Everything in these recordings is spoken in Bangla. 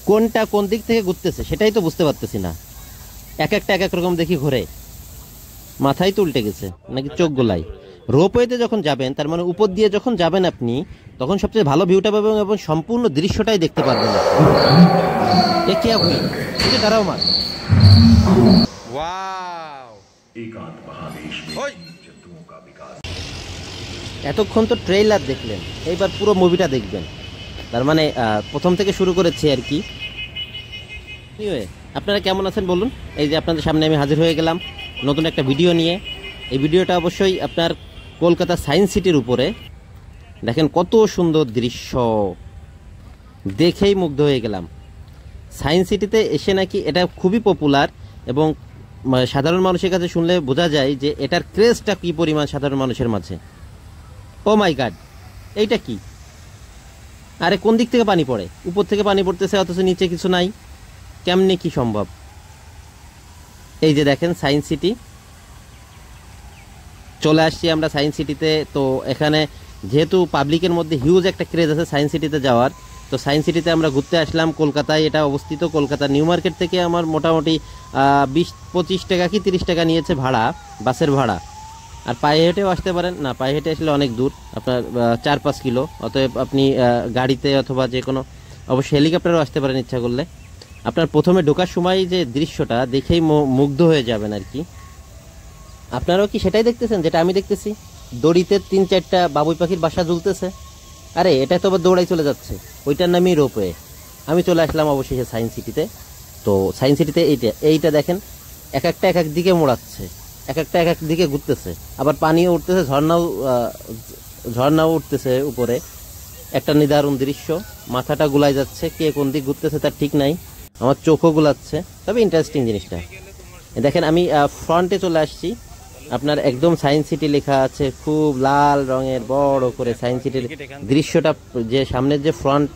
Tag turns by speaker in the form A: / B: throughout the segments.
A: কোনটা কোন দিক থেকে ঘুরতেছে সেটাই তো বুঝতে পারতেছি না। এক একটা এক এক রকম দেখি ঘোরে, মাথায় তো উল্টে গেছে নাকি চোখ গোলাই। রোপওয়েতে যখন যাবেন, তার মানে উপর দিয়ে যখন যাবেন আপনি, তখন সবচেয়ে ভালো ভিউটা পাবেন এবং সম্পূর্ণ দৃশ্যটাই দেখতে পারবেন। এ কি আপনি কিন্তু দাঁড়াও মা, এতক্ষণ তো ট্রেইলার দেখলেন, এইবার পুরো মুভিটা দেখবেন। তার মানে প্রথম থেকে শুরু করেছি আর কি। আপনারা কেমন আছেন বলুন? এই যে আপনাদের সামনে আমি হাজির হয়ে গেলাম নতুন একটা ভিডিও নিয়ে। এই ভিডিওটা অবশ্যই আপনার কলকাতা সায়েন্স সিটির উপরে। দেখেন কত সুন্দর দৃশ্য, দেখেই মুগ্ধ হয়ে গেলাম। সায়েন্স সিটিতে এসে নাকি এটা খুবই পপুলার, এবং সাধারণ মানুষের কাছে শুনলে বোঝা যায় যে এটার ক্রেজটা কী পরিমাণ সাধারণ মানুষের মাঝে। ও মাই গড, এইটা কি? আরে কোন দিক থেকে পানি পড়ে? উপর থেকে পানি পড়তেছে অথচ নিচে কিছু নাই, কেমনে কি সম্ভব? এই যে দেখেন সায়েন্স সিটি, চলে আসছি আমরা সায়েন্স সিটিতে। তো এখানে যেহেতু পাবলিকের মধ্যে হিউজ একটা ক্রেজ আছে সায়েন্স সিটিতে যাওয়ার, তো সায়েন্স সিটিতে আমরা ঘুরতে আসলাম। কলকাতায় এটা অবস্থিত। কলকাতা নিউ মার্কেট থেকে আমার মোটামুটি 20-25 টাকা কি 30 টাকা নিয়েছে ভাড়া, বাসের ভাড়া। আর পায়ে হেঁটেও আসতে পারেন, না পায়ে হেঁটে আসলে অনেক দূর, আপনার 4-5 কিলো। অতএব আপনি গাড়িতে অথবা যে কোনো, অবশ্যই হেলিকপ্টারও আসতে পারেন ইচ্ছা করলে। আপনার প্রথমে ঢোকার সময় যে দৃশ্যটা দেখেই মুগ্ধ হয়ে যাবেন আর কি। আপনারাও কি সেটাই দেখতেছেন যেটা আমি দেখতেছি? দড়িতে 3-4টা বাবুই পাখির বাসা ঝুলতেছে। আরে এটা তো আবার দৌড়াই চলে যাচ্ছে, ওইটার নামই রোপওয়ে। আমি চলে আসলাম অবশেষে সায়েন্স সিটিতে। তো সায়েন্স সিটিতে এইটা দেখেন, এক একটা এক এক দিকে মোড়াচ্ছে, এক একটা এক এক দিকে ঘুরতেছে, আবার পানিও উঠতেছে, ঝর্ণাও উঠতেছে উপরে। একটা নিদারুণ দৃশ্য, মাথাটা গুলাই যাচ্ছে, কে কোন দিক ঘুরতেছে তার ঠিক নাই, আমার চোখও গুলাচ্ছে। তবে ইন্টারেস্টিং জিনিসটা দেখেন। আমি ফ্রন্টে চলে আসছি, আপনার একদম সায়েন্স সিটি লেখা আছে খুব লাল রঙের বড় করে সায়েন্স সিটির দৃশ্যটা। যে সামনের যে ফ্রন্ট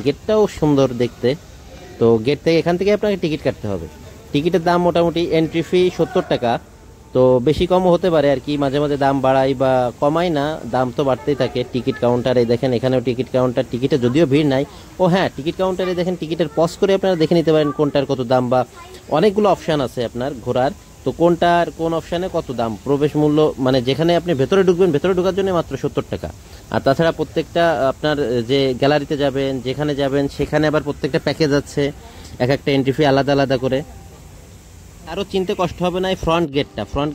A: গেটটাও সুন্দর দেখতে। তো গেট থেকে, এখান থেকে আপনাকে টিকিট কাটতে হবে। টিকিটের দাম মোটামুটি এন্ট্রি ফি 70 টাকা। তো বেশি কমও হতে পারে আর কি, মাঝে মাঝে দাম বাড়াই বা কমাই না, দাম তো বাড়তেই থাকে। টিকিট কাউন্টারে দেখেন, এখানেও টিকিট কাউন্টার, টিকিটে যদিও ভিড় নাই। ও হ্যাঁ, টিকিট কাউন্টারে দেখেন, টিকিটের পজ করে আপনারা দেখে নিতে পারেন কোনটার কত দাম, বা অনেকগুলো অপশান আছে আপনার ঘোরার। তো কোনটার কোন অপশানে কত দাম, প্রবেশ মূল্য, মানে যেখানে আপনি ভেতরে ঢুকবেন, ভেতরে ঢোকার জন্য মাত্র 70 টাকা। আর তাছাড়া প্রত্যেকটা আপনার যে গ্যালারিতে যাবেন, যেখানে যাবেন, সেখানে আবার প্রত্যেকটা প্যাকেজ আছে, এক একটা এন্ট্রি ফি আলাদা আলাদা করে। আরও চিনতে কষ্ট হবে না, এই ফ্রন্ট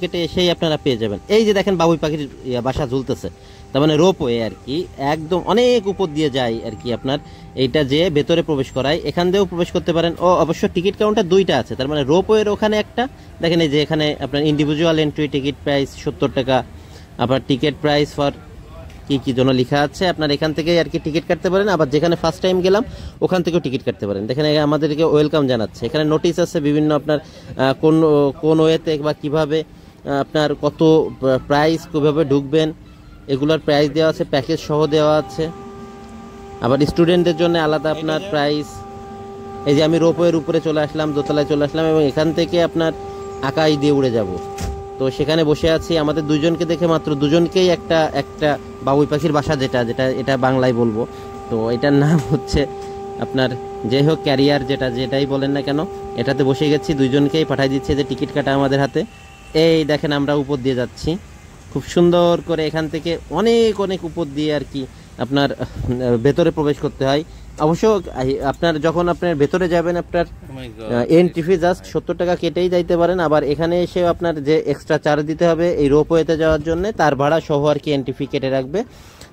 A: গেটে এসেই আপনারা পেয়ে যাবেন। এই যে দেখেন বাবুই পাখির বাসা ঝুলতেছে, তার মানে রোপওয়ে আর কি, একদম অনেক উপর দিয়ে যায় আর কি। আপনার এইটা যে ভেতরে প্রবেশ করায়, এখান দিয়েও প্রবেশ করতে পারেন। ও অবশ্য টিকিট কাউন্টার 2টা আছে, তার মানে রোপওয়ের ওখানে একটা দেখেন, এই যে এখানে আপনার ইন্ডিভিজুয়াল এন্ট্রি টিকিট প্রাইস 70 টাকা, আবার টিকিট প্রাইস ফর কি জন্য লেখা আছে, আপনার এখান থেকে আর কি টিকিট কাটতে পারেন। আবার যেখানে ফার্স্ট টাইম গেলাম ওখান থেকেও টিকিট কাটতে পারেন। দেখেন আমাদেরকে ওয়েলকাম জানাচ্ছে, এখানে নোটিশ আছে বিভিন্ন, আপনার কোন ওয়েতে বা কিভাবে, আপনার কত প্রাইস, কিভাবে ঢুকবেন, এগুলোর প্রাইস দেওয়া আছে, প্যাকেজ সহ দেওয়া আছে। আবার স্টুডেন্টদের জন্য আলাদা আপনার প্রাইস। এই যে আমি রোপওয়ের উপরে চলে আসলাম, দোতলায় চলে আসলাম, এবং এখান থেকে আপনার আকাশ দিয়ে উড়ে যাব। তো সেখানে বসে আছি, আমাদের দুজনকে দেখে মাত্র দুজনকেই একটা বাবুই পাখির বাসা, যেটা এটা বাংলায় বলবো, তো এটার নাম হচ্ছে আপনার, যাই হোক, ক্যারিয়ার যেটাই বলেন না কেন, এটাতে বসে গেছি। দুইজনকেই পাঠিয়ে দিচ্ছে যে টিকিট কাটা আমাদের হাতে। এই দেখেন আমরা উপর দিয়ে যাচ্ছি খুব সুন্দর করে, এখান থেকে অনেক অনেক উপর দিয়ে আর কি আপনার ভেতরে প্রবেশ করতে হয়। অবশ্য আপনার যখন আপনার ভেতরে যাবেন, আপনার এন্ট্রি ফি জাস্ট 70 টাকা কেটেই যাইতে পারেন। আবার এখানে এসে আপনার যে এক্সট্রা চার্জ দিতে হবে এই রোপওয়েতে যাওয়ার জন্য, তার ভাড়া সহ আর কি এন্ট্রি ফি কেটে রাখবে।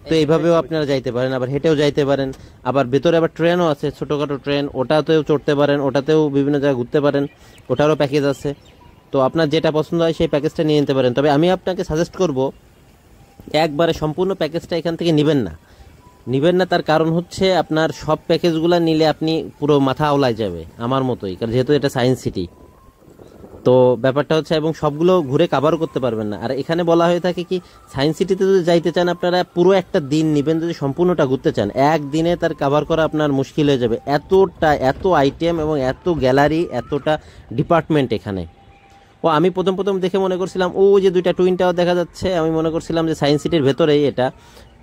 A: তো এইভাবেও আপনারা যাইতে পারেন, আবার হেঁটেও যাইতে পারেন। আবার ভেতরে আবার ট্রেনও আছে, ছোটোখাটো ট্রেন, ওটাতেও চড়তে পারেন, ওটাতেও বিভিন্ন জায়গায় ঘুরতে পারেন, ওটারও প্যাকেজ আছে। তো আপনার যেটা পছন্দ হয় সেই প্যাকেজটা নিয়ে নিতে পারেন। তবে আমি আপনাকে সাজেস্ট করব, একবারে সম্পূর্ণ প্যাকেজটা এখান থেকে নেবেন না। তার কারণ হচ্ছে আপনার সব প্যাকেজগুলো নিলে আপনি পুরো মাথা আওলায় যাবে, আমার মতোই, কারণ যেহেতু এটা সায়েন্স সিটি। তো ব্যাপারটা হচ্ছে, এবং সবগুলো ঘুরে কাভারও করতে পারবেন না। আর এখানে বলা হয়ে থাকে কি, সায়েন্স সিটিতে যদি যাইতে চান আপনারা পুরো একটা দিন নেবেন, যদি সম্পূর্ণটা ঘুরতে চান একদিনে তার কাভার করা আপনার মুশকিল হয়ে যাবে। এত আইটেম এবং এত গ্যালারি, এতটা ডিপার্টমেন্ট এখানে। ও আমি প্রথম দেখে মনে করছিলাম ও যে 2টা টুইন টাওয়ার দেখা যাচ্ছে, আমি মনে করছিলাম যে সায়েন্স সিটির ভেতরেই এটা।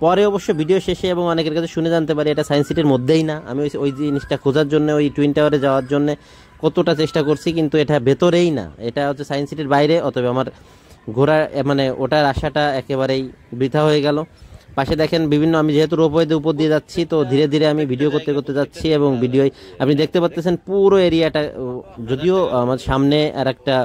A: পরে অবশ্য ভিডিও শেষে এবং অনেকের কাছে শুনে জানতে পারি এটা সায়েন্স সিটির মধ্যেই না। আমি ওই জিনিসটা খোঁজার জন্য ওই টুইন টাওয়ারে যাওয়ার জন্য কতটা চেষ্টা করছি, কিন্তু এটা ভেতরেই না, এটা হচ্ছে সায়েন্স সিটির বাইরে। অতএব আমার ঘোরা মানে ওটার আশাটা একেবারেই বৃথা হয়ে গেল। পাশে দেখেন বিভিন্ন, আমি যেহেতু রোপওয়েতে উপর দিয়ে যাচ্ছি তো ধীরে ধীরে আমি ভিডিও করতে করতে যাচ্ছি এবং ভিডিও আপনি দেখতে পাচ্ছেন পুরো এরিয়াটা। যদিও আমার সামনে আর একটা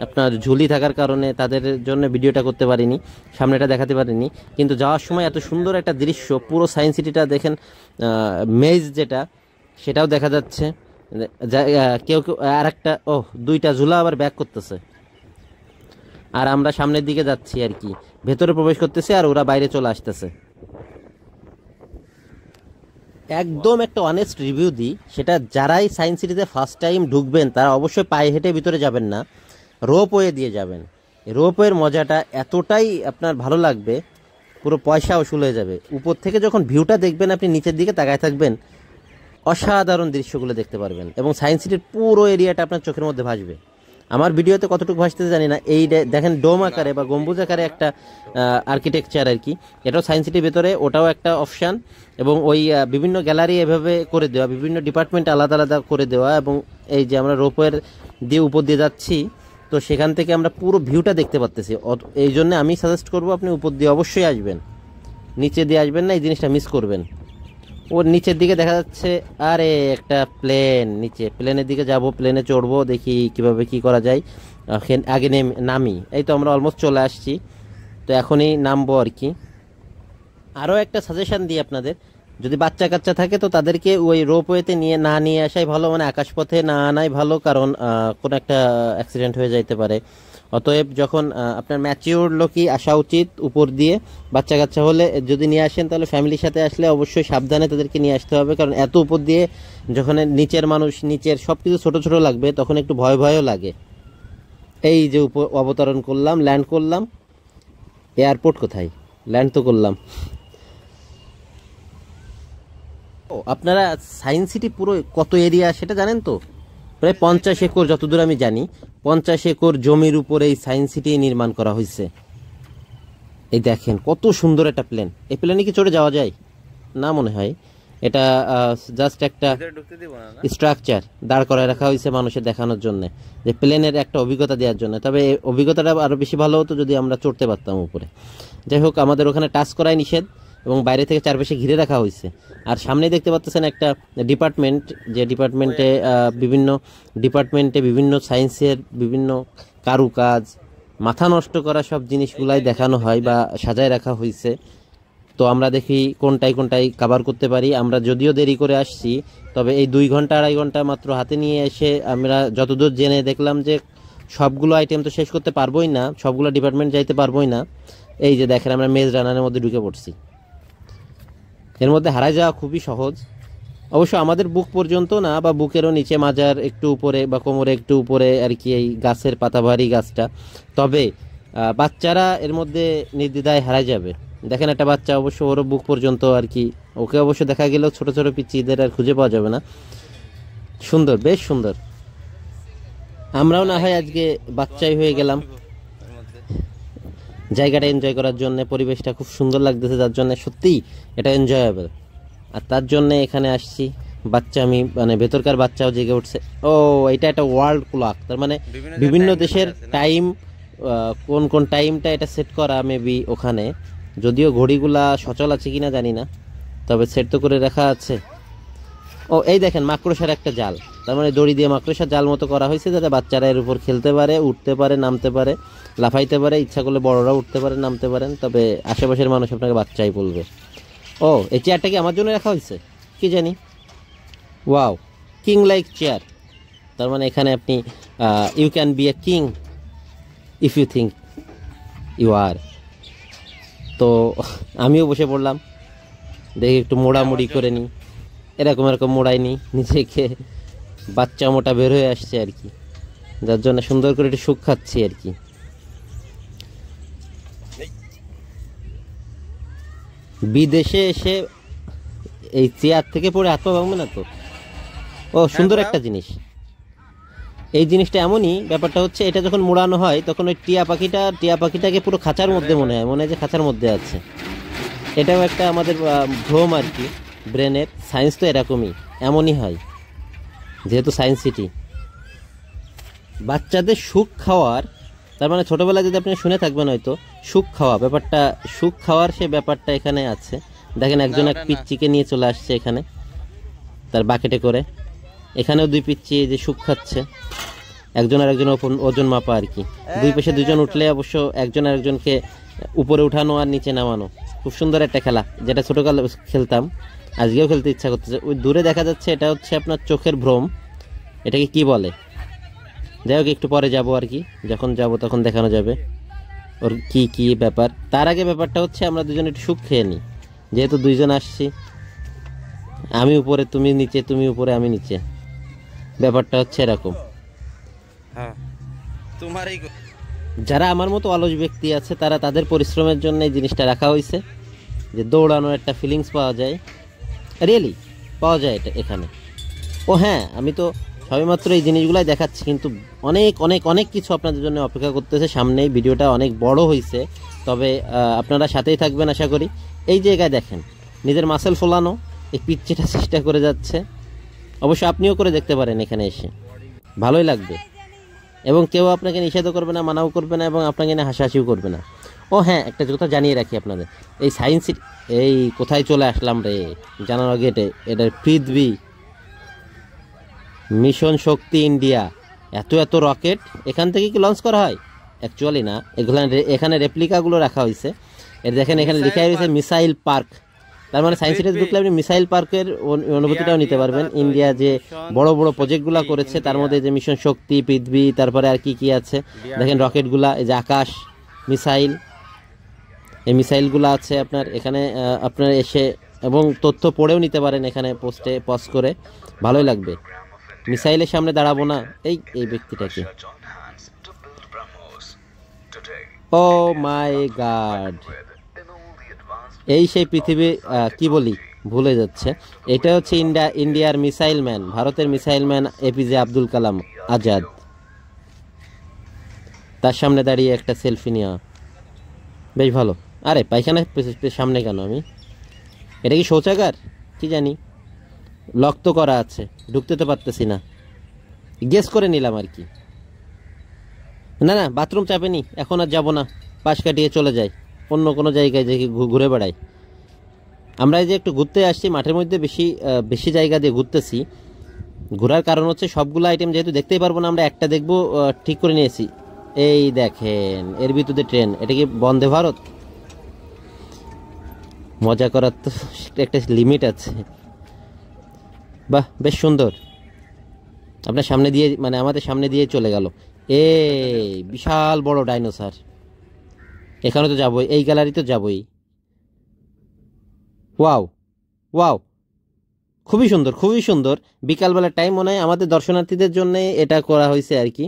A: আপনার ঝুলি থাকার কারণে তাদের জন্য ভিডিওটা করতে পারিনি, সামনেটা দেখাতে পারিনি, কিন্তু যাওয়ার সময় এত সুন্দর একটা দৃশ্য, পুরো সায়েন্স সিটিটা দেখেন, মেজ যেটা সেটাও দেখা যাচ্ছে। কেউ কেউ আর একটা দুইটা ঝুলা আবার ব্যাক করতেছে, আর আমরা সামনের দিকে যাচ্ছি আর কি, ভেতরে প্রবেশ করতেছে আর ওরা বাইরে চলে আসতেছে। একদম একটা অনেস্ট রিভিউ দিই, সেটা যারাই সায়েন্স সিটিতে ফার্স্ট টাইম ঢুকবেন তারা অবশ্যই পায়ে হেঁটে ভিতরে যাবেন না, রোপওয়ে দিয়ে যাবেন। রোপওয়ের মজাটা এতটাই আপনার ভালো লাগবে, পুরো পয়সা উসুল হয়ে যাবে। উপর থেকে যখন ভিউটা দেখবেন আপনি নিচের দিকে তাকায় থাকবেন, অসাধারণ দৃশ্যগুলো দেখতে পারবেন এবং সায়েন্স সিটির পুরো এরিয়াটা আপনার চোখের মধ্যে ভাসবে। আমার ভিডিওতে কতটুকু ভাসতে জানি না, এই দেখেন ডোম আকারে বা গম্বুজ আকারে একটা আর্কিটেকচার আর কি, এটাও সায়েন্স সিটির ভেতরে, ওটাও একটা অপশান। এবং ওই বিভিন্ন গ্যালারি এভাবে করে দেওয়া, বিভিন্ন ডিপার্টমেন্ট আলাদা আলাদা করে দেওয়া, এবং এই যে আমরা রোপওয়ের দিয়ে উপর দিয়ে যাচ্ছি তো সেখান থেকে আমরা পুরো ভিউটা দেখতে পাচ্তেছি। এই জন্য আমি সাজেস্ট করবো আপনি উপর দিয়ে অবশ্যই আসবেন, নিচে দিয়ে আসবেন না, এই জিনিসটা মিস করবেন। ওর নিচের দিকে দেখা যাচ্ছে আরে একটা প্লেন, নিচে প্লেনের দিকে যাব, প্লেনে চড়বো, দেখি কিভাবে কি করা যায়। আগে নামি, এই তো আমরা অলমোস্ট চলে আসছি, তো এখনই নামবো আর কি। আরও একটা সাজেশন দিই আপনাদের, যদি বাচ্চা কাচ্চা থাকে তো তাদেরকে ওই রোপওয়েতে নিয়ে আসাই ভালো, মানে আকাশপথে না আনাই ভালো, কারণ কোনো একটা অ্যাক্সিডেন্ট হয়ে যাইতে পারে। অতএব যখন আপনার ম্যাচিওর লোকই আসা উচিত উপর দিয়ে। বাচ্চা কাচ্চা হলে যদি নিয়ে আসেন তাহলে ফ্যামিলির সাথে আসলে অবশ্যই সাবধানে তাদেরকে নিয়ে আসতে হবে, কারণ এত উপর দিয়ে যখন নিচের মানুষ, নিচের সব কিছু ছোটো ছোটো লাগবে তখন একটু ভয় ভয়ও লাগে। এই যে অবতরণ করলাম, ল্যান্ড করলাম, এয়ারপোর্ট কোথায়, ল্যান্ড তো করলাম। আপনারা সায়েন্স সিটি পুরো কত এরিয়া সেটা জানেন তো? প্রায় 50 একর, যতদূর আমি জানি 50 একর জমির উপরে এই সায়েন্স সিটি নির্মাণ করা হয়েছে। এই দেখেন কত সুন্দর একটা প্লেন, এই প্লেনে কি চড়ে যাওয়া যায় না? মনে হয় এটা জাস্ট একটা স্ট্রাকচার দাঁড় করায় রাখা হয়েছে মানুষের দেখানোর জন্য, যে প্লেনের একটা অভিজ্ঞতা দেওয়ার জন্য। তবে অভিজ্ঞতাটা আরও বেশি ভালো হতো যদি আমরা চড়তে পারতাম উপরে। যাই হোক, আমাদের ওখানে টাচ করাই নিষেধ এবং বাইরে থেকে চারপাশে ঘিরে রাখা হয়েছে। আর সামনেই দেখতে পাচ্ছেন একটা ডিপার্টমেন্ট, যে ডিপার্টমেন্টে বিভিন্ন সায়েন্সের বিভিন্ন কারুকাজ, মাথা নষ্ট করা সব জিনিসগুলাই দেখানো হয় বা সাজায় রাখা হয়েছে। তো আমরা দেখি কোনটাই কভার করতে পারি। আমরা যদিও দেরি করে আসছি, তবে এই 2 ঘন্টা 2.5 ঘন্টা মাত্র হাতে নিয়ে এসে আমরা যতদূর জেনে দেখলাম যে সবগুলো আইটেম তো শেষ করতে পারবোই না, সবগুলো ডিপার্টমেন্ট যাইতে পারবোই না। এই যে দেখেন আমরা মেজ রানারের মধ্যে ঢুকে পড়ছি। এর মধ্যে হারায় যাওয়া খুবই সহজ, অবশ্য আমাদের বুক পর্যন্ত না, বা বুকেরও নিচে, মাজার একটু উপরে বা কোমরে একটু উপরে আর কি, এই গাছের পাতা ভারী গাছটা। তবে বাচ্চারা এর মধ্যে নির্দ্বিধায় হারায় যাবে। দেখেন একটা বাচ্চা, অবশ্য ওরও বুক পর্যন্ত আর কি, ওকে অবশ্য দেখা গেলেও ছোট ছোট পিচ্চিদের আর খুঁজে পাওয়া যাবে না। সুন্দর, বেশ সুন্দর। আমরাও না হয় আজকে বাচ্চাই হয়ে গেলাম জায়গাটা এনজয় করার জন্য। পরিবেশটা খুব সুন্দর লাগতেছে, যার জন্য সত্যিই এটা এনজয়েবল, আর তার জন্য এখানে আসছি। বাচ্চা, আমি মানে ভেতরকার বাচ্চাও জেগে উঠছে। এটা একটা ওয়ার্ল্ড ক্লক, তার মানে বিভিন্ন দেশের টাইম, কোন কোন টাইমটা এটা সেট করা মেবি ওখানে। যদিও ঘড়িগুলা সচল আছে কিনা জানি না, তবে সেট তো করে রাখা আছে। এই দেখেন মাকড়সার একটা জাল, তার মানে দড়ি দিয়ে মাকড়সার জাল মতো করা হয়েছে, যাতে বাচ্চারা এর উপর খেলতে পারে, উঠতে পারে, নামতে পারে, লাফাইতে পারে, ইচ্ছা করলে বড়রাও উঠতে পারে, নামতে পারেন। তবে আশেপাশের মানুষ আপনাকে বাচ্চাই বলবে। এই চেয়ারটা কি আমার জন্য রাখা হয়েছে কি জানি। ওয়াও, কিং লাইক চেয়ার, তার মানে এখানে আপনি you can be a king if you think you are. তো আমিও বসে পড়লাম, দেখি একটু মোড়ামুড়ি করে নিই। এরকম মোড়াই নিই, নিজেকে বাচ্চা মোটা বের হয়ে আসছে আর কি, যার জন্য সুন্দর করে একটু সুখ খাচ্ছি আর কি। বিদেশে এসে এই চেয়ার থেকে পড়ে হাত পা ভাঙবে না তো? সুন্দর একটা জিনিস। এই জিনিসটা এমনই, ব্যাপারটা হচ্ছে এটা যখন মোড়ানো হয় তখন ওই টিয়া পাখিটাকে পুরো খাঁচার মধ্যে মনে হয় যে খাঁচার মধ্যে আছে। এটাও একটা আমাদের ভ্রম আর কি ব্রেনের। সায়েন্স তো এরকমই, এমনই হয়, যেহেতু সায়েন্স সিটি। বাচ্চাদের সুখ খাওয়ার, তার মানে ছোটোবেলায় যদি আপনি শুনে থাকবেন হয়তো, সুখ খাওয়া ব্যাপারটা, সুখ খাওয়ার সে ব্যাপারটা এখানে আছে। দেখেন একজন এক পিচ্চিকে নিয়ে চলে আসছে এখানে তার বাকেটে করে, এখানেও দুই পিচ্চি যে সুখ খাচ্ছে, একজন আর একজন ওজন মাপা আর কি। দুই পাশে দুজন উঠলে অবশ্য একজন আর একজনকে উপরে উঠানো আর নিচে নামানো। খুব সুন্দর একটা খেলা, যেটা ছোটোকালে খেলতাম, আজকেও খেলতে ইচ্ছা করতেছে। ওই দূরে দেখা যাচ্ছে, এটা হচ্ছে আপনার চোখের ভ্রম, এটাকে কি বলে? যাই হোক, একটু পরে যাব আর কি, যখন যাব তখন দেখানো যাবে ওর কি কি ব্যাপার। তার আগে ব্যাপারটা হচ্ছে আমরা দুজন একটু সুখ খেয়ে নিই, যেহেতু দুইজন আসছি, আমি উপরে তুমি নিচে, তুমি উপরে আমি নিচে, ব্যাপারটা হচ্ছে এরকম। যারা আমার মতো অলস ব্যক্তি আছে, তারা তাদের পরিশ্রমের জন্য এই জিনিসটা রাখা হয়েছে, যে দৌড়ানোর একটা ফিলিংস পাওয়া যায়, রিয়েলি পাওয়া যায় এটা এখানে। ও হ্যাঁ, আমি তো সবেমাত্র এই জিনিসগুলাই দেখাচ্ছি, কিন্তু অনেক অনেক অনেক কিছু আপনাদের জন্য অপেক্ষা করতেছে সামনেই। ভিডিওটা অনেক বড় হয়েছে, তবে আপনারা সাথেই থাকবেন আশা করি। এই জায়গায় দেখেন নিজের মাসেল ফোলানো, এই পিচ্চিটা চেষ্টা করে যাচ্ছে, অবশ্য আপনিও করে দেখতে পারেন এখানে এসে, ভালোই লাগবে। এবং কেউ আপনাকে নিষেধও করবে না, মানাও করবে না, এবং আপনাকে নিয়ে হাসাহাসিও করবে না। ও হ্যাঁ, একটা কথা জানিয়ে রাখি আপনাদের, এই সায়েন্স সিটি, এই কোথায় চলে আসলাম রে জানার আগে, এটার পৃথিবী মিশন শক্তি ইন্ডিয়া, এত এত রকেট এখান থেকে কি লঞ্চ করা হয়? অ্যাকচুয়ালি না, এগুলো এখানে রেপ্লিকাগুলো রাখা হয়েছে। এর দেখেন এখানে লেখা রয়েছে মিসাইল পার্ক, তার মানে সায়েন্স সিটিতে ঢুকলে আপনি মিসাইল পার্কের অনুভূতিটাও নিতে পারবেন। ইন্ডিয়া যে বড় বড় প্রজেক্টগুলো করেছে, তার মধ্যে যে মিশন শক্তি, পৃথিবী, তারপরে আর কি কি আছে দেখেন, রকেটগুলা, এই যে আকাশ মিসাইল, এই মিসাইলগুলো আছে আপনার এখানে। আপনার এসে এবং তথ্য পড়েও নিতে পারেন এখানে পোস্টে পজ করে, ভালোই লাগবে। মিসাইলের সামনে দাঁড়াবো না, এই ব্যক্তিটাকে, ও মাই গড, এই সেই পৃথিবী, কি বলি ভুলে যাচ্ছে। এটা হচ্ছে ইন্ডিয়ার মিসাইল ম্যান, ভারতের missile man APJ Abdul Kalam Azad. তার সামনে দাঁড়িয়ে একটা সেলফি নেওয়া বেশ ভালো। আরে পায়খানা সামনে কেন আমি? এটা কি শৌচাগার কি জানি, লক তো করা আছে, ঢুকতে তো পারতেছি না, গেস করে নিলাম আর কি। না না, বাথরুম চাপেনি, এখন আর যাবো না, পাশ কাটিয়ে চলে যাই অন্য কোনো জায়গায়, যে ঘুরে বেড়াই। আমরা এই যে একটু ঘুরতে আসছি মাঠের মধ্যে, বেশি জায়গা দিয়ে ঘুরতেছি। ঘোরার কারণ হচ্ছে সবগুলো আইটেম যেহেতু দেখতেই পারবো না, আমরা একটা দেখবো ঠিক করে নিয়েছি। এই দেখেন এর ভিতরে ট্রেন, এটা কি বন্দে ভারত? মজা করার তো একটা লিমিট আছে। বাহ, বেশ সুন্দর। আপনার সামনে দিয়ে, মানে আমাদের সামনে দিয়ে চলে গেল। এই বিশাল বড় ডাইনোসর, এখানে তো যাবোই, এই গ্যালারি তো যাবোই। ওয়াও ওয়াও, খুবই সুন্দর, খুবই সুন্দর। বিকালবেলার টাইম মনে হয় আমাদের দর্শনার্থীদের জন্য এটা করা হয়েছে আর কি।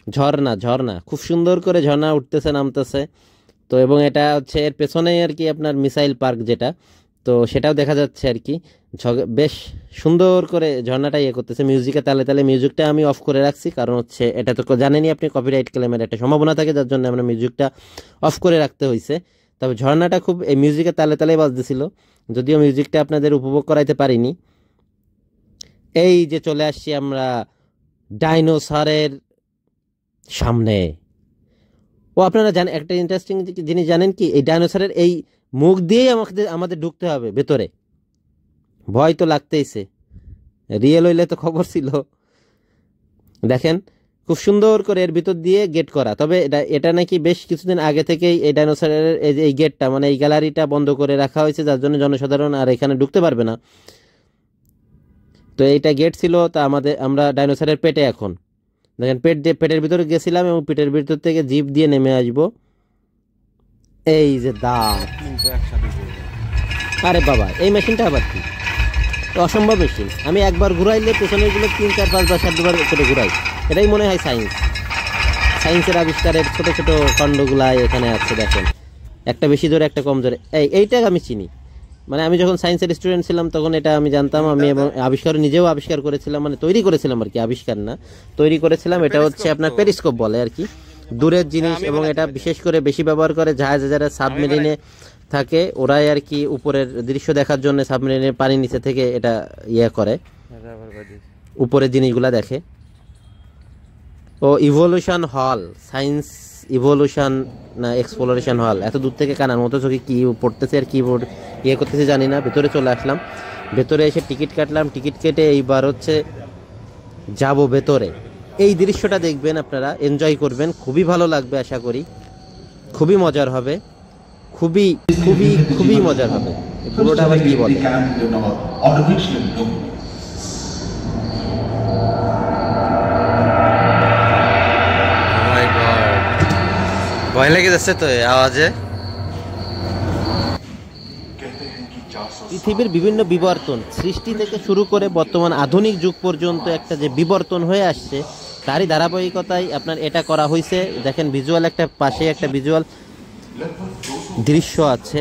A: ঝর্ণা ঝর্ণা, খুব সুন্দর করে ঝর্ণা উঠতেছে নামতেছে। তো এবং এটা হচ্ছে এর পেছনেই আর কি আপনার মিসাইল পার্ক যেটা, তো সেটাও দেখা যাচ্ছে আর কি। বেশ সুন্দর করে ঝর্ণাটা ইয়ে করতেছে, মিউজিকের তালে তালে। মিউজিকটা আমি অফ করে রাখছি, কারণ হচ্ছে এটা তো জানেনই আপনি, কপিরাইট ক্লেমের একটা সম্ভাবনা থাকে, যার জন্য আমরা মিউজিকটা অফ করে রাখতে হয়েছে। তবে ঝর্ণাটা খুব এই মিউজিকের তালে তালে বাজতেছিল, যদিও মিউজিকটা আপনাদের উপভোগ করাইতে পারিনি। এই যে চলে আসছি আমরা ডাইনোসরের সামনে। ও আপনারা জানেন একটা ইন্টারেস্টিং জিনিস জানেন কি, এই ডাইনোসরের এই মুখ দিয়েই আমাদের ঢুকতে হবে ভেতরে। ভয় তো লাগতেইছে, রিয়েল হইলে তো খবর ছিল। দেখেন খুব সুন্দর করে এর ভিতর দিয়ে গেট করা। তবে এটা নাকি বেশ কিছুদিন আগে থেকেই এই ডাইনোসরের এই গেটটা, মানে এই গ্যালারিটা বন্ধ করে রাখা হয়েছে, যার জন্য জনসাধারণ আর এখানে ঢুকতে পারবে না। তো এইটা গেট ছিল, তা আমরা ডাইনোসরের পেটে এখন দেখেন, পেটের ভিতরে গেছিলাম, এবং পেটের ভিতর থেকে জিভ দিয়ে নেমে আসবো। এই যে দাঁত, আরে বাবা, এই মেশিনটা আবার কি অসম্ভব মেশিন। আমি একবার ঘুরাইলে পেছনের গুলো 3, 4, 5 বার 7 বার করে ঘুরাই। এটাই মনে হয় সায়েন্সের আবিষ্কারের ছোট ছোট খণ্ডগুলা এখানে আছে। দেখেন একটা বেশি জোরে, একটা কম জোরে। এইটা আমি চিনি, মানে আমি যখন সায়েন্সের স্টুডেন্ট ছিলাম তখন এটা আমি জানতাম। আমি এবং নিজেও আবিষ্কার করেছিলাম, মানে তৈরি করেছিলাম আর কি, আবিষ্কার না, তৈরি করেছিলাম। এটা হচ্ছে আপনার পেরিস্কোপ বলে আর কি, দূরের জিনিস। এবং এটা বিশেষ করে বেশি ব্যবহার করে জাহাজে, যারা সাবমেরিনে থাকে, ওরাই আর কি উপরের দৃশ্য দেখার জন্য সাবমেরিনের পানির নিচে থেকে এটা ইয়ে করে, উপরের জিনিসগুলা দেখে। ও ইভলিউশন হল, সায়েন্স ইভলিউশন না এক্সপ্লোরেশন হল, এত দূর থেকে কানার মতো চোখে কি পড়তেছে আর কিবোর্ড ইয়ে করতেছে জানি না। ভেতরে চলে আসলাম, ভেতরে এসে টিকিট কাটলাম, টিকিট কেটে এইবার হচ্ছে যাব ভেতরে। এই দৃশ্যটা দেখবেন, আপনারা এনজয় করবেন, খুবই ভালো লাগবে আশা করি, খুবই মজার হবে, খুবই খুবই খুবই মজার হবে। পুরোটা আবার কি বলে, ভয় লেগে যাচ্ছে তো আওয়াজে। পৃথিবীর বিভিন্ন বিবর্তন সৃষ্টি থেকে শুরু করে বর্তমান আধুনিক যুগ পর্যন্ত একটা যে বিবর্তন হয়ে আসছে, তারই ধারাবাহিকতায় আপনার এটা করা হয়েছে। দেখেন ভিজুয়াল, একটা পাশে একটা ভিজুয়াল দৃশ্য আছে।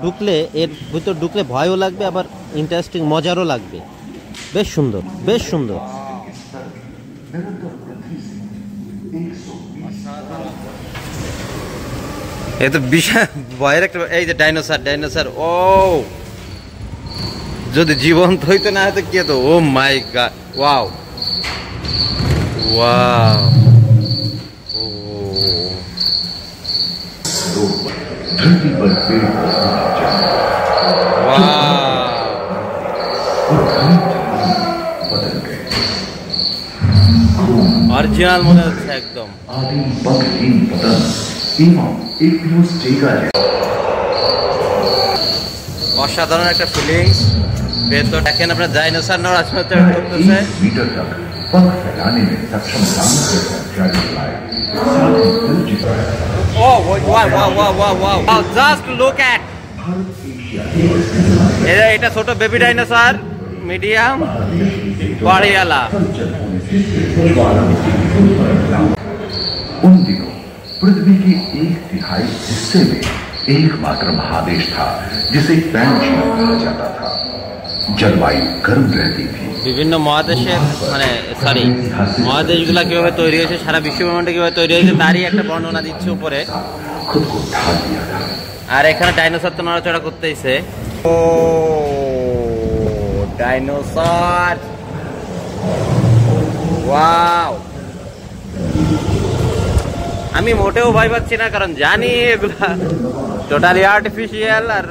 A: ঢুকলে এর ভিতর ঢুকলে ভয়ও লাগবে, আবার ইন্টারেস্টিং মজারও লাগবে। বেশ সুন্দর, বেশ সুন্দর। এ তো বিশাল ভয়ের একটা, এই যে ডাইনোসর, ডাইনোসর, ও যদি জীবন্ত হইতো না হয়তো কি হতো। ও মাই গড, ওয়াও ওয়াও, ও অরিজিনাল মনে হচ্ছে একদম। অসাধারণ একটা ফিলিংস। ভেতর দেখেন আপনার ডাইনোসর নড়াচড়া করতেছে। Oh, wow, just look at এটা ছোট বেবি ডাইনোসর, মিডিয়াম বড়িয়ালা।
B: उन दिनों पृथ्वी के 1/3 हिस्से में एकमात्र महादेश था जिसे पैनजिया कहा जाता था। जलवायु गर्म रहती थी।
A: বিভিন্ন মহাদেশের মানে সরি মহাদেশগুলা কিভাবে তৈরি হয়েছে, সারা বিশ্বব্রহ্মাণ্ডে কিভাবে তৈরি হয়েছে তারই একটা বর্ণনা দিচ্ছে উপরে। আর এখানে ডাইনোসর তো নড়াচড়া করতেইছে। ও ডাইনোসর, ওয়াও। আমি মোটেও ভয় পাচ্ছি না, কারণ জানি এগুলা টোটালি আর্টিফিশিয়াল, আর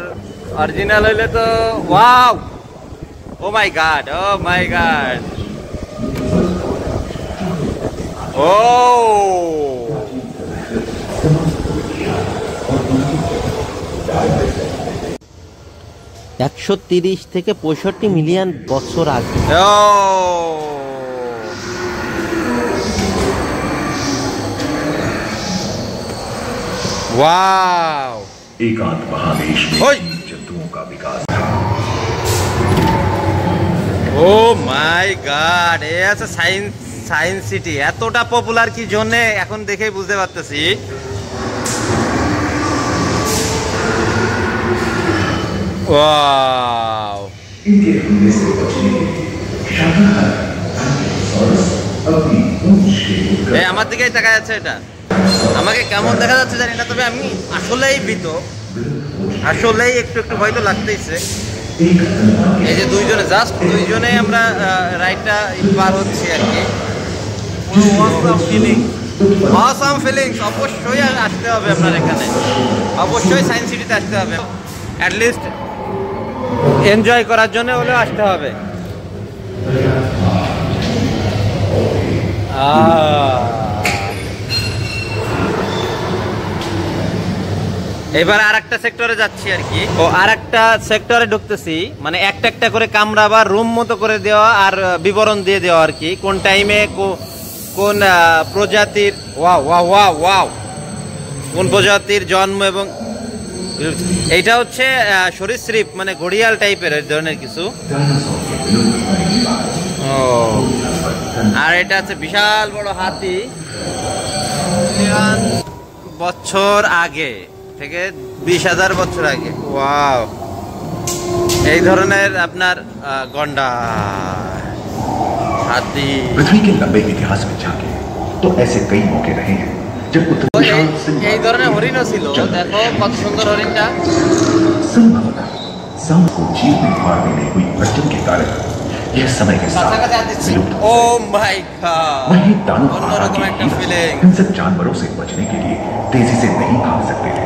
A: অরিজিনাল হইলে তো ওয়াও। ও মাই গড, ও মাই গড, ও 130 থেকে 65 মিলিয়ন বছর আগে। वाव,
B: एकांत महादेश में जंतुओं का विकास था।
A: ও মাই গড, এ আছে সায়েন্স সিটি। এতটা পপুলার কি জন্য এখন দেখেই বুঝতে পারতেছি। ওয়াও, এই আমার দিকেই তাকায় যাচ্ছে। এটা আমাকে কেমন দেখা যাচ্ছে জানি না, তবে আমি আসলেই ভীত, আসলেই একটু একটু ভয় তো লাগতেইছে। এই যে দুইজনে, জাস্ট দুইজনে আমরা রাইডটা পার হচ্ছি আর কি। Awesome feelings. অবশ্যই আসতে হবে আপনার এখানে, অবশ্যই সায়েন্স সিটিতে আসতে হবে, অ্যাটলিস্ট এনজয় করার জন্য হলেও আসতে হবে। এবার আর একটা সেক্টরে যাচ্ছি আর কি। ও আর একটা সেক্টরে ঢুকতেছি, মানে একটা একটা করে কামরা বা রুম মতো করে দেওয়া আর বিবরণ দিয়ে দেওয়া আর কি, কোন টাইমে কোন প্রজাতির ওয়াও ওয়াও ওয়াও ওয়াও কোন প্রজাতির জন্ম, এবং এইটা হচ্ছে সরীসৃপ মানে ঘড়িয়াল টাইপের ধরনের কিছু। ও আর এটা হচ্ছে বিশাল বড় হাতি, বছর আগে থেকে 20,000 বছর আগে। ওয়াও, এই ধরনের আপনার গন্ডা हाथी।
B: पृथ्वी के लंबे इतिहास में झांके तो ऐसे कई मौके रहे हैं जब उतना विशाल सिंह
A: এই ধরনের হরিণও ছিল, দেখো কত সুন্দর হরিণটা।
B: संभवतः सांप को जीव में मार देने हुई भटकन के कारण यह समय के साथ विलुप्त हो
A: ও
B: गया।
A: মাই গॉड,
B: वहीं दानव आहार
A: অন্যরকম
B: के
A: একটা
B: हीरा
A: ফিলিং।
B: हिंसक जानवरों से बचने के लिए तेजी से नहीं भाग सकते थे।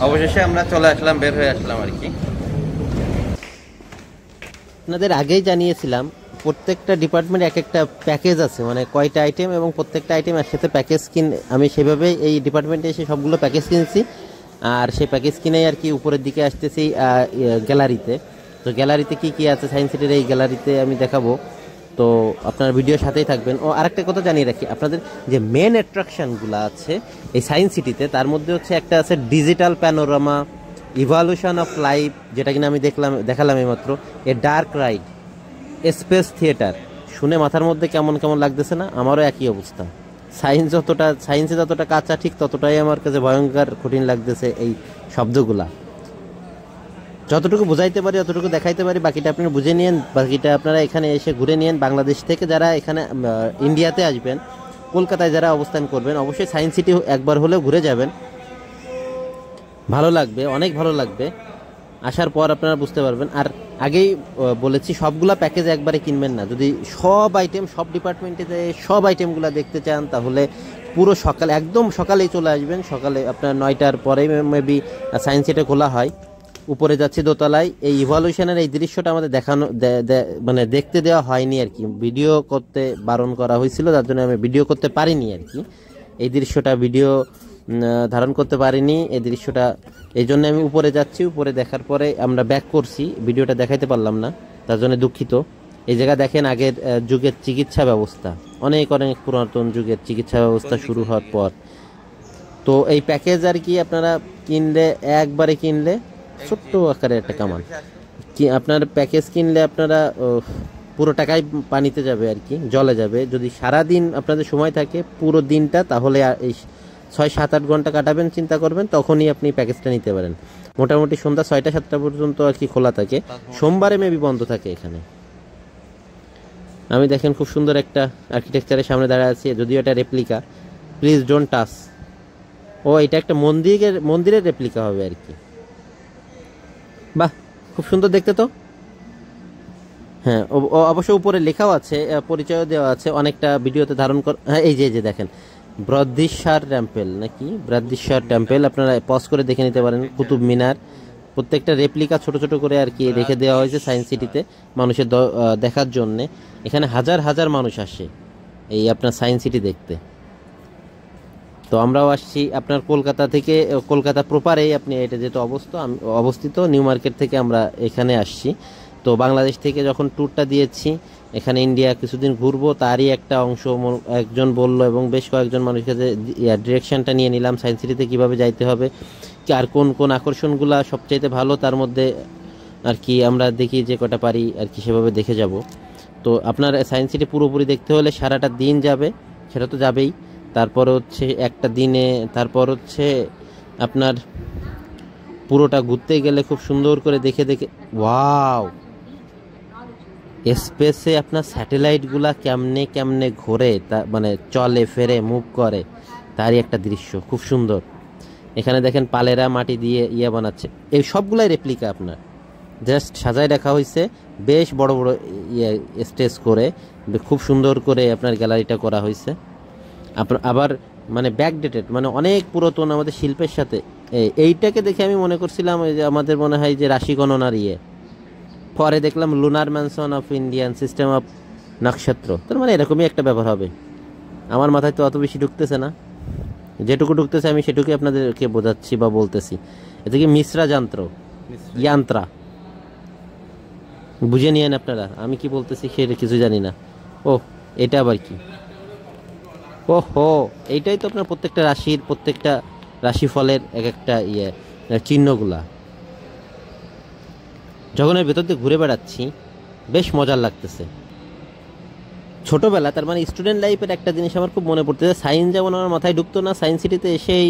A: অবশেষে আমরা চলে আসলাম, বের হয়ে আসলাম আর কি। আপনাদের আগেই জানিয়েছিলাম প্রত্যেকটা ডিপার্টমেন্ট এক একটা প্যাকেজ আছে, মানে কয়টা আইটেম এবং প্রত্যেকটা আইটেম একসাথে প্যাকেজ আমি সেভাবে এই ডিপার্টমেন্টে এসে সবগুলো প্যাকেজ কিনছি। আর সেই প্যাকেজ কিনেই আর কি উপরের দিকে আসতেছি গ্যালারিতে। তো গ্যালারিতে কি কি আছে সায়েন্স সিটির এই গ্যালারিতে আমি দেখাবো, তো আপনার ভিডিওর সাথেই থাকবেন। ও আরেকটা কথা জানিয়ে রাখি, আপনাদের যে মেন অ্যাট্রাকশনগুলো আছে এই সায়েন্স সিটিতে, তার মধ্যে হচ্ছে একটা আছে digital panorama evolution of life, যেটা কিনা আমি দেখালাম এইমাত্র। A dark ride, space theatre, শুনে মাথার মধ্যে কেমন কেমন লাগতেছে না? আমারও একই অবস্থা। সায়েন্সে যতটা কাঁচা, ঠিক ততটাই আমার কাছে ভয়ঙ্কর কঠিন লাগতেছে এই শব্দগুলা। যতটুকু বুঝাইতে পারি যতটুকু দেখাইতে পারি, বাকিটা আপনারা বুঝে নিয়েন, বাকিটা আপনারা এখানে এসে ঘুরে নিয়েন। বাংলাদেশ থেকে যারা এখানে ইন্ডিয়াতে আসবেন, কলকাতায় যারা অবস্থান করবেন, অবশ্যই সায়েন্স সিটি একবার হলেও ঘুরে যাবেন, ভালো লাগবে, অনেক ভালো লাগবে। আসার পর আপনারা বুঝতে পারবেন। আর আগেই বলেছি সবগুলা প্যাকেজ একবারে কিনবেন না। যদি সব আইটেম সব ডিপার্টমেন্টে সব আইটেমগুলো দেখতে চান, তাহলে পুরো সকালে, একদম সকালেই চলে আসবেন। সকালে আপনার 9টার পরে মেবি সায়েন্স সিটি খোলা হয়। উপরে যাচ্ছি দোতলায়। এই ইভলিউশনের এই দৃশ্যটা আমাদের দেখানো মানে দেখতে দেওয়া হয়নি আর কি, ভিডিও করতে বারণ করা হয়েছিল, যার জন্য আমি ভিডিও করতে পারিনি আর কি। এই দৃশ্যটা ভিডিও ধারণ করতে পারিনি এই দৃশ্যটা, এই জন্য আমি উপরে যাচ্ছি। উপরে দেখার পরে আমরা ব্যাক করছি, ভিডিওটা দেখাইতে পারলাম না, তার জন্য দুঃখিত। এই জায়গা দেখেন আগের যুগের চিকিৎসা ব্যবস্থা, অনেক অনেক পুরাতন যুগের চিকিৎসা ব্যবস্থা শুরু হওয়ার পর। তো এই প্যাকেজ আর কি আপনারা কিনলে, একবারে কিনলে ছোট্ট আকারে একটা কামান কি, আপনার প্যাকেজ কিনলে আপনারা পুরো টাকাই পানিতে যাবে আর কি, জলে যাবে। যদি সারাদিন আপনাদের সময় থাকে পুরো দিনটা, তাহলে এই 6-7-8 ঘন্টা কাটাবেন, চিন্তা করবেন, তখনই আপনি প্যাকেজটা নিতে পারেন। মোটামুটি সন্ধ্যা 6টা-7টা পর্যন্ত আর কি খোলা থাকে, সোমবারে মেবি বন্ধ থাকে এখানে। আমি দেখেন খুব সুন্দর একটা আর্কিটেকচারের সামনে দাঁড়িয়ে আছি, যদিও এটা রেপ্লিকা, প্লিজ ডোন্ট টাচ। ও এটা একটা মন্দিরের রেপ্লিকা হবে আর কি। বাহ, খুব সুন্দর দেখতে তো। হ্যাঁ, অবশ্য উপরে লেখাও আছে, পরিচয় দেওয়া আছে, অনেকটা ভিডিওতে ধারণ কর। হ্যাঁ, এই যে দেখেন বৃহদীশ্বর টেম্পল নাকি, বৃহদীশ্বর টেম্পল, আপনারা পজ করে দেখে নিতে পারেন। কুতুব মিনার, প্রত্যেকটা রেপ্লিকা ছোট ছোট করে আর কি রেখে দেওয়া হয়েছে সায়েন্স সিটিতে মানুষের দেখার জন্যে। এখানে হাজার হাজার মানুষ আসে এই আপনার সায়েন্স সিটি দেখতে। তো আমরাও আসছি আপনার কলকাতা থেকে, কলকাতা প্রপারেই আপনি এটা যেহেতু অবস্থিত নিউ মার্কেট থেকে আমরা এখানে আসছি। তো বাংলাদেশ থেকে যখন ট্যুরটা দিয়েছি এখানে ইন্ডিয়া কিছুদিন ঘুরবো, তারই একটা অংশ একজন বললো, এবং বেশ কয়েকজন মানুষের কাছে ডিরেকশনটা নিয়ে নিলাম সায়েন্স সিটিতে কীভাবে যাইতে হবে, আর কোন কোন আকর্ষণগুলো সবচাইতে ভালো, তার মধ্যে আর কি আমরা দেখি যে কটা পারি আর কি সেভাবে দেখে যাব। তো আপনার সায়েন্স সিটি পুরোপুরি দেখতে হলে সারাটা দিন যাবে, সেটা তো যাবেই। তারপর হচ্ছে একটা দিনে, তারপর হচ্ছে আপনার পুরোটা ঘুরতে গেলে খুব সুন্দর করে দেখে ওয়াও, স্পেসে আপনার স্যাটেলাইটগুলা কেমনে কেমনে ঘোরে, তা মানে চলে ফেরে মুভ করে, তারই একটা দৃশ্য খুব সুন্দর। এখানে দেখেন পালেরা মাটি দিয়ে বানাচ্ছে, এই সবগুলাই রেপ্লিকা আপনার জাস্ট সাজায় রাখা হয়েছে, বেশ বড় বড় স্টেজ করে খুব সুন্দর করে আপনার গ্যালারিটা করা হয়েছে। আবার মানে ব্যাকডেটেড, মানে অনেক পুরাতন আমাদের শিল্পের সাথে। এইটাকে দেখে আমি মনে করছিলাম যে আমাদের মনে হয় যে রাশি গণনার পরে দেখলাম lunar mansion of Indian system of নক্ষত্র, তার মানে এরকমই একটা ব্যাপার হবে। আমার মাথায় তো অত বেশি ঢুকতেছে না, যেটুকু ঢুকতেছে আমি সেটুকুই আপনাদেরকে বোঝাচ্ছি বা বলতেছি। এদিকে মিশ্রা যান্ত্রা বুঝে নিয়েন আপনারা, আমি কি বলতেছি সেটা কিছু জানি না। ও এটা আবার কি? ও হো, এইটাই তো আপনার প্রত্যেকটা রাশিফলের এক একটা চিহ্নগুলা। যখন এর ভেতর দিয়ে ঘুরে বেড়াচ্ছি বেশ মজার লাগতেছে। ছোটোবেলা, তার মানে স্টুডেন্ট লাইফের একটা জিনিস আমার খুব মনে পড়তেছে। সায়েন্স যেমন আমার মাথায় ঢুকতো না, সায়েন্স সিটিতে এসেই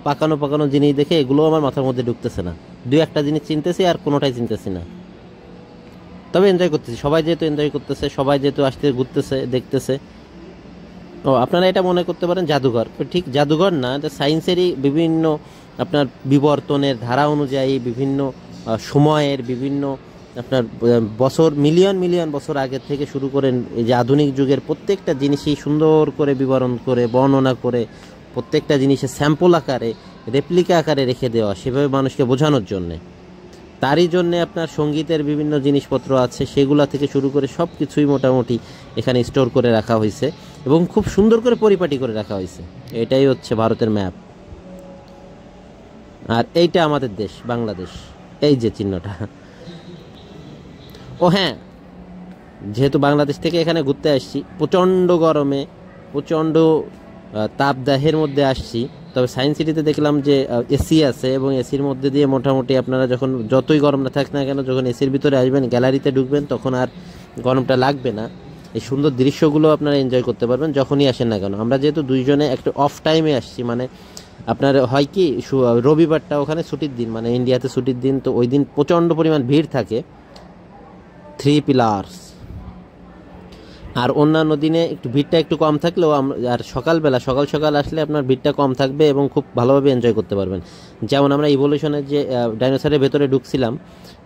A: পাকানো জিনিস দেখে এগুলো আমার মাথার মধ্যে ঢুকতেছে না। দুই একটা জিনিস চিনতেছি আর কোনোটাই চিনতেছি না, তবে এনজয় করতেছি। সবাই যেহেতু এনজয় করতেছে, সবাই যেহেতু আসতে ঘুরতেছে দেখতেছে, ও আপনারা এটা মনে করতে পারেন জাদুঘর, ঠিক জাদুঘর না, এটা সায়েন্সেরই বিভিন্ন আপনার বিবর্তনের ধারা অনুযায়ী বিভিন্ন সময়ের বিভিন্ন আপনার বছর মিলিয়ন মিলিয়ন বছর আগের থেকে শুরু করেন এই যে আধুনিক যুগের প্রত্যেকটা জিনিসই সুন্দর করে বিবরণ করে বর্ণনা করে প্রত্যেকটা জিনিসের স্যাম্পল আকারে রেপ্লিকা আকারে রেখে দেওয়া, সেভাবে মানুষকে বোঝানোর জন্যে। তারই জন্যে আপনার সঙ্গীতের বিভিন্ন জিনিসপত্র আছে, সেগুলা থেকে শুরু করে সব কিছুই মোটামুটি এখানে স্টোর করে রাখা হয়েছে এবং খুব সুন্দর করে পরিপাটি করে রাখা হয়েছে। এটাই হচ্ছে ভারতের ম্যাপ। আর এইটা আমাদের দেশ বাংলাদেশ, এই যে চিহ্নটা। ও হ্যাঁ, যেহেতু বাংলাদেশ থেকে এখানে ঘুরতে আসছি, প্রচণ্ড গরমে প্রচণ্ড তাপদাহের মধ্যে আসছি, তবে সায়েন্স সিটিতে দেখলাম যে এসি আছে এবং এসির মধ্যে দিয়ে মোটামুটি আপনারা যখন যতই গরম না থাক না কেন, যখন এসির ভিতরে আসবেন গ্যালারিতে ঢুকবেন তখন আর গরমটা লাগবে না। এই সুন্দর দৃশ্যগুলো আপনারা এনজয় করতে পারবেন যখনই আসেন না কেন। আমরা যেহেতু দুইজনে একটা অফ টাইমে আসছি, মানে আপনার হয় কি রবিবারটা ওখানে ছুটির দিন, মানে ইন্ডিয়াতে ছুটির দিন, তো ওই দিন প্রচণ্ড পরিমাণ ভিড় থাকে 3 পিলার্স। আর অন্যান্য দিনে একটু ভিড়টা একটু কম থাকলেও আর সকালবেলা সকাল সকাল আসলে আপনার ভিড়টা কম থাকবে এবং খুব ভালোভাবে এনজয় করতে পারবেন। যেমন আমরা ইভলিউশনের যে ডাইনোসরের ভেতরে ঢুকছিলাম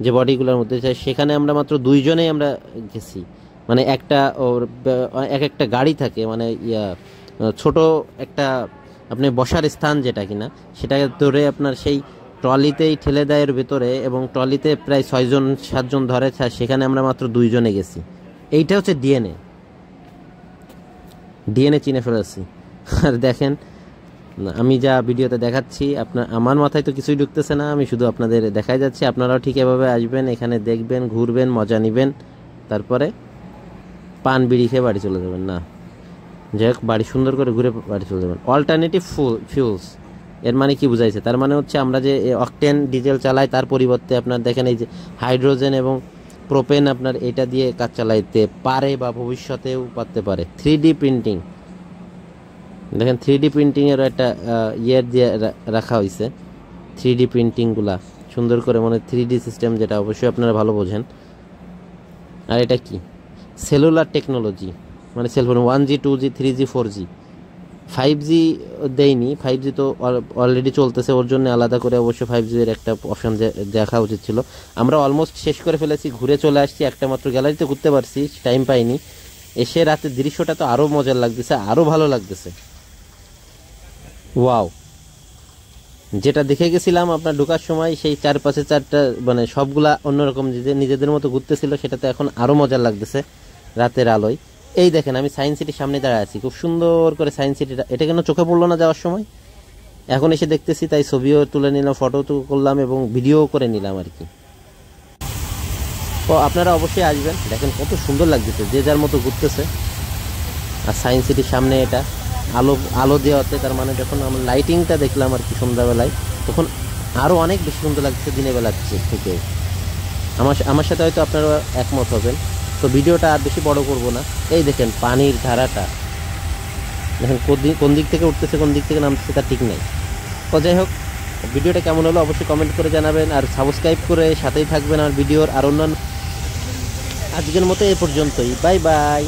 A: যে বডিগুলোর মধ্যে, সেখানে আমরা মাত্র 2 জনেই আমরা গেছি। মানে একটা একটা গাড়ি থাকে, মানে ছোট একটা আপনি বসার স্থান যেটা কিনা, সেটাকে ধরে আপনার সেই ট্রলিতেই ঠেলে দেয় এর ভেতরে, এবং ট্রলিতে প্রায় 6-7 জন ধরে, সেখানে আমরা মাত্র 2 জনে গেছি। এইটা হচ্ছে ডিএনএ চিনে ফেলেছি। আর দেখেন আমি যা ভিডিওতে দেখাচ্ছি আমার মাথায় তো কিছুই ঢুকতেছে না, আমি শুধু আপনাদের দেখাই যাচ্ছি। আপনারাও ঠিক এভাবে আসবেন, এখানে দেখবেন, ঘুরবেন, মজা নেবেন, তারপরে পান বিড়ি খেয়ে বাড়ি চলে যাবেন। না যাই হোক, বাড়ি সুন্দর করে ঘুরে বাড়ি চলে যাবেন। অল্টারনেটিভ ফিউলস এর মানে কি বুঝাইছে? তার মানে হচ্ছে আমরা যে অকটেন ডিজেল চালাই তার পরিবর্তে আপনার দেখেন এই যে হাইড্রোজেন এবং প্রোপেন আপনার এটা দিয়ে কাজ চালাইতে পারে বা ভবিষ্যতেও পারতে পারে। 3D প্রিন্টিং দেখেন, 3D প্রিন্টিংয়েরও একটা ইয়ের দিয়ে রাখা হয়েছে। 3D প্রিন্টিংগুলা সুন্দর করে, মানে 3D সিস্টেম, যেটা অবশ্যই আপনারা ভালো বোঝেন। আর এটা কি? সেলুলার টেকনোলজি, মানে cellphone 1G 2G 3G 4G 5G দেয়নি। 5G তো অলরেডি চলতেছে, ওর জন্য আলাদা করে অবশ্যই 5G এর একটা অপশন দেখা উচিত ছিল। আমরা অলমোস্ট শেষ করে ফেলেছি, ঘুরে চলে আসছি, একটা মাত্র গ্যালারিতে ঘুরতে পারছি, টাইম পাইনি। এসে রাতের দৃশ্যটা তো আরও মজার লাগতেছে, আরও ভালো লাগতেছে। ওয়াও, যেটা দেখে গেছিলাম আপনার ঢোকার সময়, সেই 4-5-4টা মানে সবগুলা অন্যরকম নিজেদের মতো ঘুরতেছিল, সেটা তো এখন আরও মজার লাগতেছে রাতের আলোয়। এই দেখেন, আমি সায়েন্স সিটির সামনে দাঁড়ায় আছি, খুব সুন্দর করে সায়েন্স সিটিটা, এটা কেন চোখে পড়লো না যাওয়ার সময়? এখন এসে দেখতেছি, তাই ছবিও তুলে নিলাম, ফটো করলাম এবং ভিডিও করে নিলাম আর কি। তো আপনারা অবশ্যই আসবেন, দেখেন কত সুন্দর লাগতেছে, যে যার মতো ঘুরতেছে। আর সায়েন্স সিটির সামনে এটা আলো দেওয়াতে, তার মানে যখন আমরা লাইটিংটা দেখলাম আর কি সন্ধ্যাবেলায়, তখন আরও অনেক বেশি সুন্দর লাগছে দিনের বেলার থেকে। আমার সাথে হয়তো আপনারা একমত হবেন। তো ভিডিওটা আর বেশি বড় করব না। এই দেখেন পানির ধারাটা, দেখেন কোন দিক থেকে উঠতেছে কোন দিক থেকে নামতেছে তার ঠিক নেই। তো যাই হোক, ভিডিওটা কেমন হলো অবশ্যই কমেন্ট করে জানাবেন, আর সাবস্ক্রাইব করে সাথেই থাকবেন আমার ভিডিওর। আর অন্যান্য আজকের মতো এ পর্যন্তই, বাই বাই।